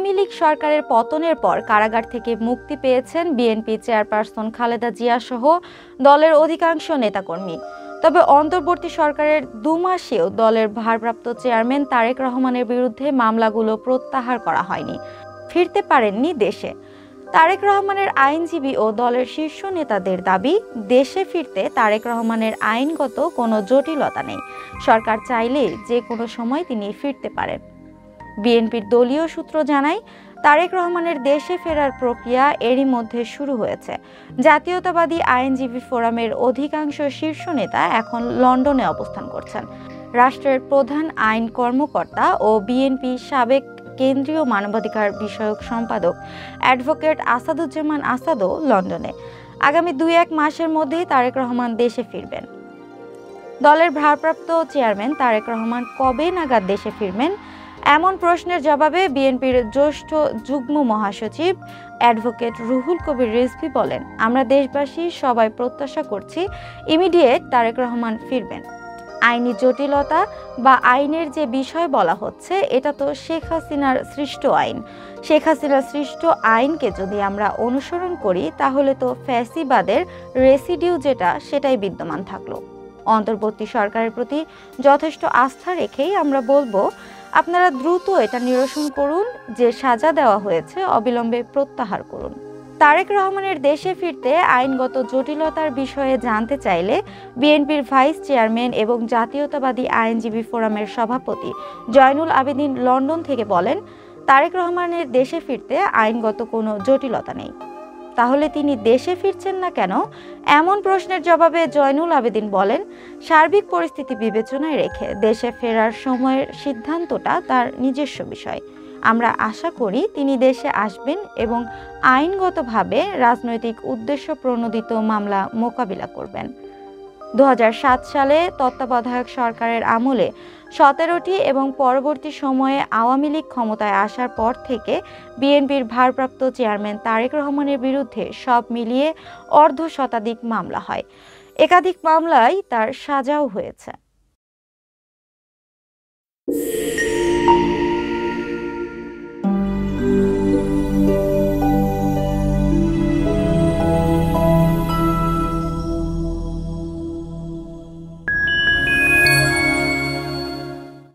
আওয়ামী লীগ সরকারের পতনের পর কারাগার থেকে মুক্তি পেয়েছেন বিএনপি চেয়ারপারসন খালেদা জিয়া সহ দলের অধিকাংশ নেতাকর্মী। তবে অন্তর্বর্তী সরকারের 2 মাসেও দলের ভারপ্রাপ্ত চেয়ারম্যান তারেক রহমানের বিরুদ্ধে মামলাগুলো প্রত্যাহার করা হয়নি। ফিরতে পারেননি দেশে। তারেক রহমানের আইনজীবী ও দলের শীর্ষ নেতাদের দাবি, দেশে ফিরতে তারেক রহমানের আইনগত কোনো জটিলতা নেই। সরকার চাইলে যে কোনো সময় তিনি ফিরতে পারেন। বিএনপির দলীয় সূত্র জানায়, তারেক রহমানের দেশে ফেরার প্রক্রিয়া এরই মধ্যে শুরু হয়েছে। জাতীয়তাবাদী আইনজীবী ফোরামের অধিকাংশ শীর্ষ নেতা এখন লন্ডনে অবস্থান করছেন। রাষ্ট্রের প্রধান আইন কর্মকর্তা ও বিএনপি সাবেক কেন্দ্রীয় মানবাধিকার বিষয়ক সম্পাদক অ্যাডভোকেট আসাদুজ্জামান আসাদও লন্ডনে। আগামী 2-1 মাসের মধ্যেই তারেক রহমান দেশে ফিরবেন। দলের ভারপ্রাপ্ত চেয়ারম্যান তারেক রহমান কবে নাগাদ দেশে ফিরবেন, এমন প্রশ্নের জবাবে বিএনপির জ্যেষ্ঠ যুগ্ম মহাসচিব অ্যাডভোকেট রুহুল কবির রিজভী বলেন, আমরা দেশবাসী সবাই প্রত্যাশা করছি ইমিডিয়েট তারেক রহমান ফিরবেন। আইনি জটিলতা বা আইনের যে বিষয় বলা হচ্ছে, এটা তো শেখ হাসিনার সৃষ্ট আইন। শেখ হাসিনার সৃষ্ট আইনকে যদি আমরা অনুসরণ করি, তাহলে তো ফ্যাসিবাদের রেসিডিউ সেটাই বিদ্যমান থাকলো। অন্তর্বর্তী সরকারের প্রতি যথেষ্ট আস্থা রেখেই আমরা বলবো, আপনারা দ্রুত এটা নিরসন করুন, যে সাজা দেওয়া হয়েছে অবিলম্বে প্রত্যাহার করুন। তারেক রহমানের দেশে ফিরতে আইনগত জটিলতার বিষয়ে জানতে চাইলে বিএনপির ভাইস চেয়ারম্যান এবং জাতীয়তাবাদী আইনজীবী ফোরামের সভাপতি জয়নুল আবেদিন লন্ডন থেকে বলেন, তারেক রহমানের দেশে ফিরতে আইনগত কোনো জটিলতা নেই। তাহলে তিনি দেশে ফিরছেন না কেন? এমন প্রশ্নের জবাবে জয়নুল আবেদিন বলেন, সার্বিক পরিস্থিতি বিবেচনায় রেখে দেশে ফেরার সময়ের সিদ্ধান্তটা তার নিজস্ব বিষয়। আমরা আশা করি তিনি দেশে আসবেন এবং আইনগতভাবে রাজনৈতিক উদ্দেশ্য প্রণোদিত মামলা মোকাবিলা করবেন। 2007 সালে তত্ত্বাবধায়ক সরকারের আমলে 17টি এবং পরবর্তী সময়ে আওয়ামী লীগ ক্ষমতায় আসার পর থেকে বিএনপির ভারপ্রাপ্ত চেয়ারম্যান তারেক রহমানের বিরুদ্ধে সব মিলিয়ে অর্ধশতাধিক মামলা হয়। একাধিক মামলায় তার সাজাও হয়েছে।